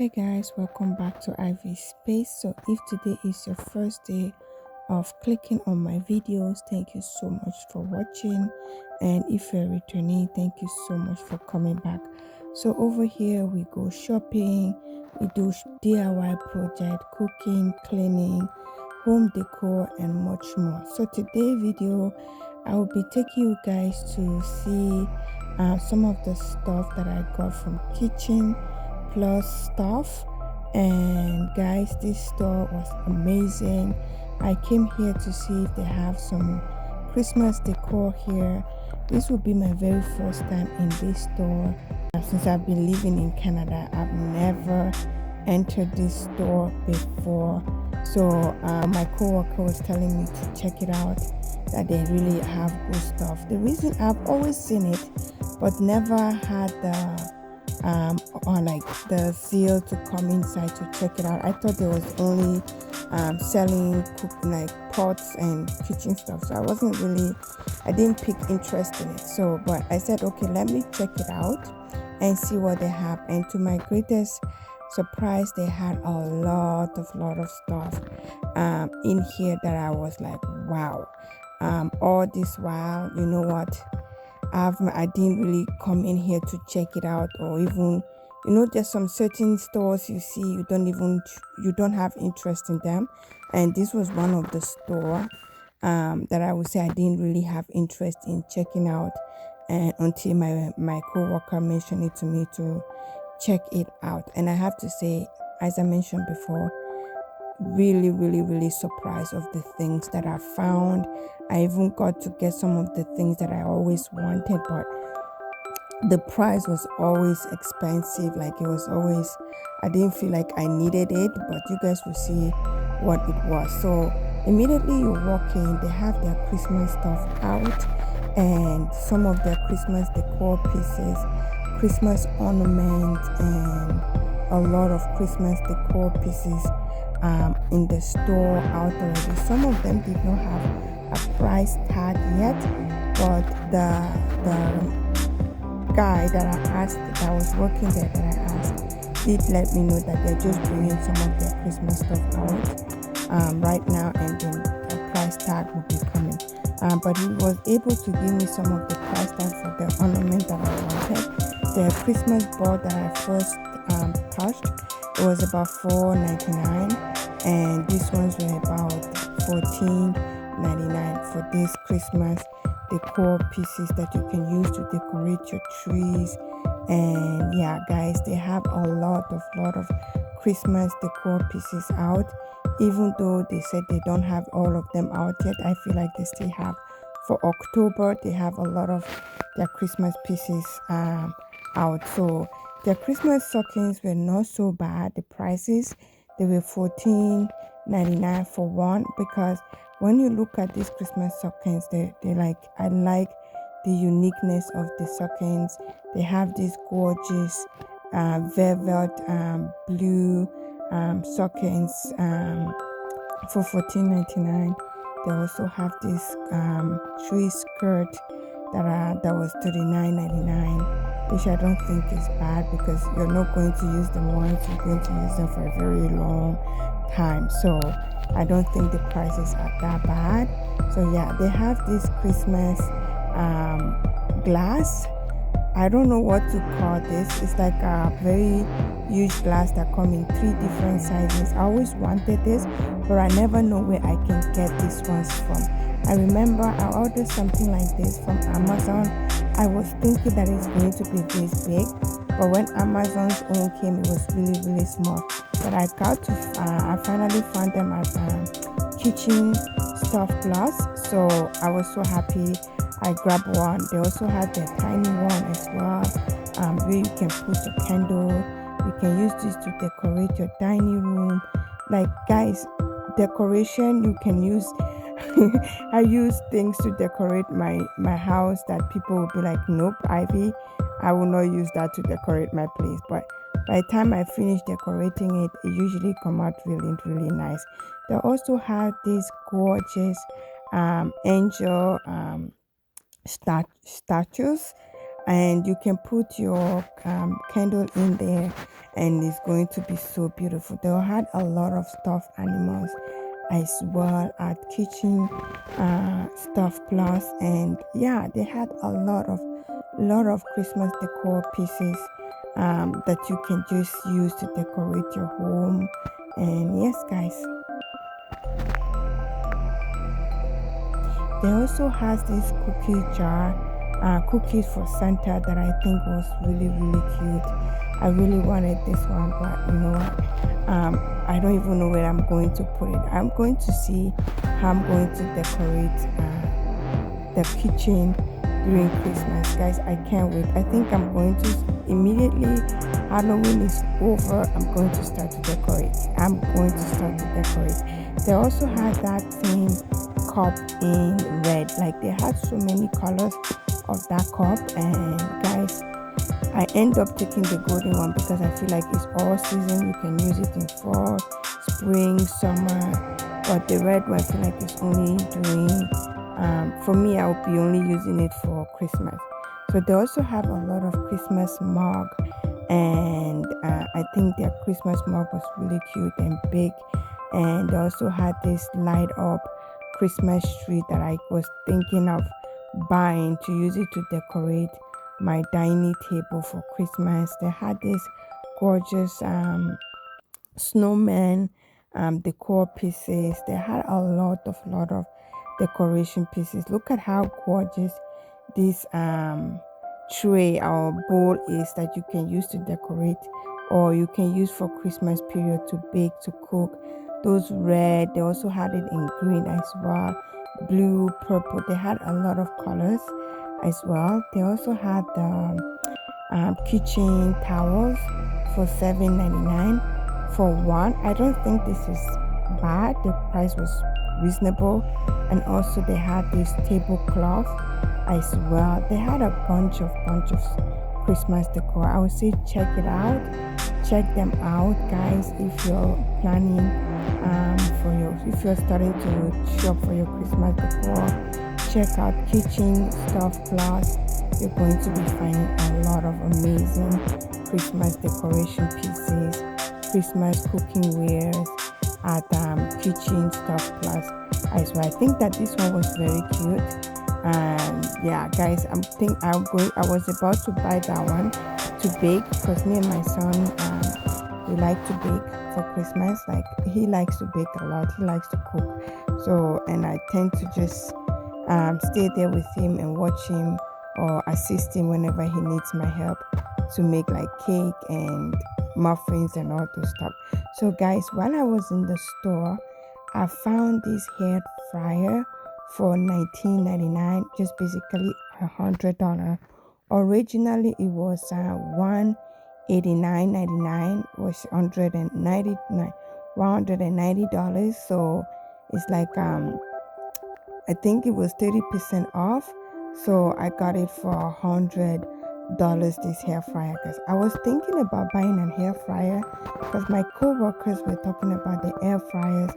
Hey guys, welcome back to Ivy Space. So, if today is your first day of clicking on my videos, thank you so much for watching. And if you're returning, thank you so much for coming back. So, over here, we go shopping, we do DIY project, cooking, cleaning, home decor, and much more. So, today video, I will be taking you guys to see some of the stuff that I got from kitchen plus stuff. And guys, this store was amazing. I came here to see if they have some Christmas decor here. This will be my very first time in this store. Since I've been living in Canada, I've never entered this store before. So my coworker was telling me to check it out, that they really have good stuff. The reason I've always seen it but never had the on like the zeal to come inside to check it out. I thought there was only selling cooking like pots and kitchen stuff, so I didn't pick interest in it. So but I said, okay, let me check it out and see what they have. And to my greatest surprise, they had a lot of stuff in here that I was like, wow. All this while, you know what, I didn't really come in here to check it out, or even, there's some certain stores you see you don't have interest in them, and this was one of the store that I would say I didn't really have interest in checking out, and until my coworker mentioned it to me to check it out. And I have to say, as I mentioned before, really surprised of the things that I found. I even got to get some of the things that I always wanted, but the price was always expensive. Like, it was always, I didn't feel like I needed it, but you guys will see what it was. So immediately you walk in, they have their Christmas stuff out, and some of their Christmas decor pieces, Christmas ornaments, and a lot of Christmas decor pieces in the store out already. Some of them did not have a price tag yet, but the guy that I asked, that was working there, that I asked, did let me know that they're just bringing some of their Christmas stuff out right now, and then the price tag will be coming. But he was able to give me some of the price tag for the ornament that I wanted. The Christmas board that I first touched, it was about $4.99, and these ones were about $14.99 for this Christmas decor pieces that you can use to decorate your trees. And yeah, guys, they have a lot of Christmas decor pieces out. Even though they said they don't have all of them out yet, I feel like they still have. For October, they have a lot of their Christmas pieces out. So their Christmas stockings were not so bad. The prices, they were $14.99 for one, because when you look at these Christmas stockings, they like, I like the uniqueness of the stockings. They have these gorgeous velvet blue stockings for $14.99. They also have this tree skirt that was $39.99, which I don't think is bad, because you're not going to use them once, you're going to use them for a very long time. So I don't think the prices are that bad. So yeah, they have this Christmas glass. I don't know what to call this. It's like a very huge glass that come in 3 different sizes. I always wanted this, but I never know where I can get these ones from. I remember I ordered something like this from Amazon. I was thinking that it's going to be this big, but when Amazon's own came, it was really small. But I finally found them at Kitchen Stuff Plus, so I was so happy. I grabbed one. They also had the tiny one as well, where you can put a candle. You can use this to decorate your dining room. Like, guys, decoration you can use. I use things to decorate my house that people will be like, nope, Ivy, I will not use that to decorate my place. But by the time I finish decorating it, it usually come out really nice. They also have these gorgeous angel statues. and you can put your candle in there, and it's going to be so beautiful. They had a lot of stuffed animals as well at kitchen stuff plus, and yeah, they had a lot of Christmas decor pieces that you can just use to decorate your home. And yes, guys, they also has this cookie jar, cookies for Santa, that I think was really really cute. I really wanted this one, but you know what? I don't even know where I'm going to put it. I'm going to see how I'm going to decorate the kitchen during Christmas, guys. I can't wait. I think I'm going to immediately Halloween is over. I'm going to start to decorate. I'm going to start to decorate. They also had that same cup in red. Like they had so many colors of that cup, and guys, I end up taking the golden one because I feel like it's all season. You can use it in fall, spring, summer. But the red one, I feel like it's only doing, for me, I'll be only using it for Christmas. So they also have a lot of Christmas mug, and I think their Christmas mug was really cute and big. And they also had this light up Christmas tree that I was thinking of buying to use it to decorate my dining table for Christmas. They had this gorgeous snowman decor pieces. They had a lot of decoration pieces. Look at how gorgeous this tray or bowl is that you can use to decorate, or you can use for Christmas period to bake, to cook. Those red, they also had it in green as well, blue, purple. They had a lot of colors as well. They also had the kitchen towels for $7.99 for one. I don't think this is bad. The price was reasonable. And also they had this tablecloth as well. They had a bunch of Christmas decor. I would say check it out. Check them out, guys, if you're planning if you're starting to shop for your Christmas decor. Check out Kitchen Stuff Plus. You're going to be finding a lot of amazing Christmas decoration pieces, Christmas cooking wares at Kitchen Stuff Plus as well. I think that this one was very cute. And yeah, guys, I was about to buy that one to bake because me and my son we like to bake for Christmas. Like he likes to bake a lot. He likes to cook. So, and I tend to just stay there with him and watch him or assist him whenever he needs my help to make like cake and muffins and all those stuff. So guys, while I was in the store, I found this hair fryer for $19.99, just basically $100. Originally it was $189.99, was $190. So it's like I think it was 30% off. So I got it for $100, this hair fryer. Because I was thinking about buying an hair fryer because my co-workers were talking about the air fryers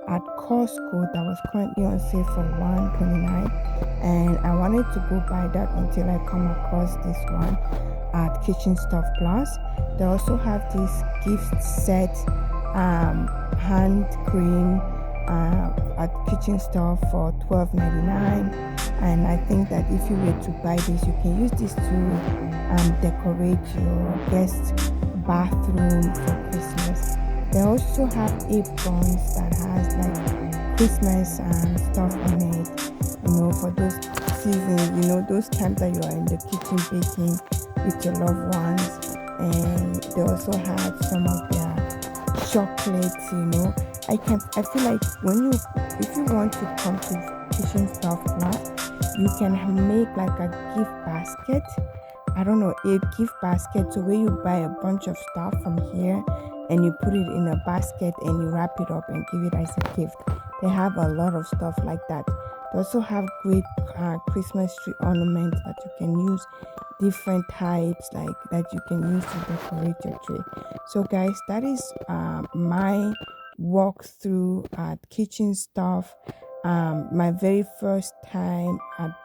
at Costco that was currently on sale for $129, and I wanted to go buy that until I come across this one at Kitchen Stuff Plus. They also have this gift set hand cream at Kitchen Stuff for $12.99, and I think that if you were to buy this, you can use this to decorate your guest bathroom for Christmas. They also have aprons that has like Christmas stuff on it, for those seasons, those times that you are in the kitchen baking with your loved ones. And they also have some of their chocolates. I feel like if you want to come to Kitchen Stuff Plus, you can make like a gift basket. I don't know, a gift basket, so where you buy a bunch of stuff from here and you put it in a basket and you wrap it up and give it as a gift. They have a lot of stuff like that. They also have great Christmas tree ornaments that you can use, different types like that you can use to decorate your tree. So guys, that is my walkthrough at Kitchen Stuff. My very first time at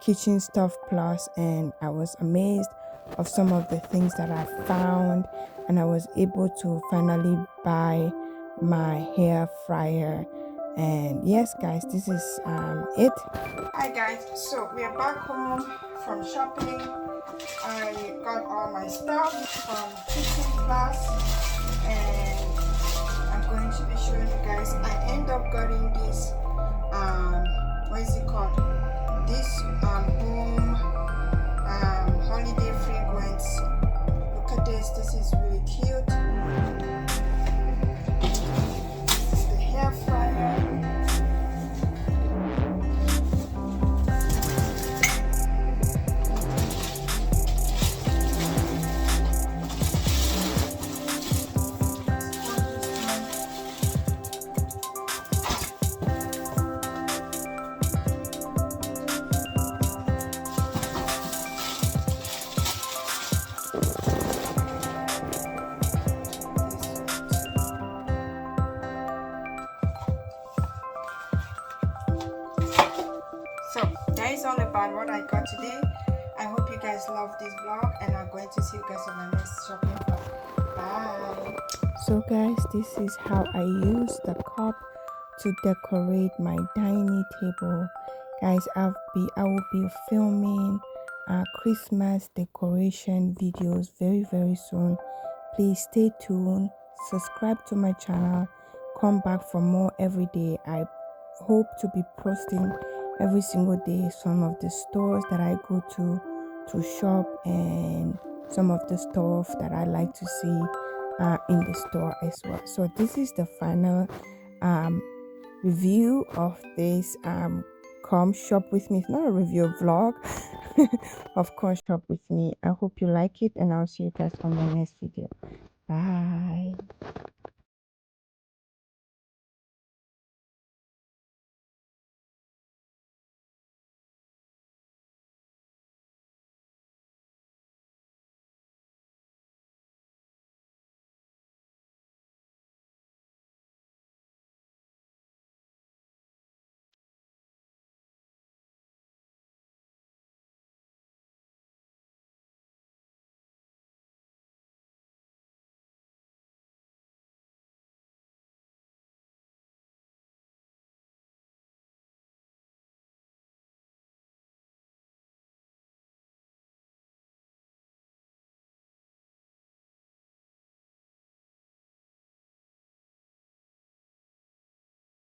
kitchen stuff plus, and I was amazed of some of the things that I found, and I was able to finally buy my hair fryer. And yes guys, this is it. Hi guys, so we are back home from shopping. I got all my stuff from kitchen plus, and I'm going to be showing you guys. I end up getting this what is it called, this home holiday fragrance. Look at this, this is really cute. This is the hair fryer. So that is all about what I got today. I hope you guys love this vlog, and I'm going to see you guys on my next shopping vlog. Bye. So guys, this is how I use the cup to decorate my dining table. Guys, I will be filming Christmas decoration videos very soon. Please stay tuned, subscribe to my channel, come back for more every day. I hope to be posting every single day some of the stores that I go to shop, and some of the stuff that I like to see in the store as well. So this is the final review of this come shop with me. It's not a review vlog. Of course, shop with me. I hope you like it, and I'll see you guys on my next video. Bye.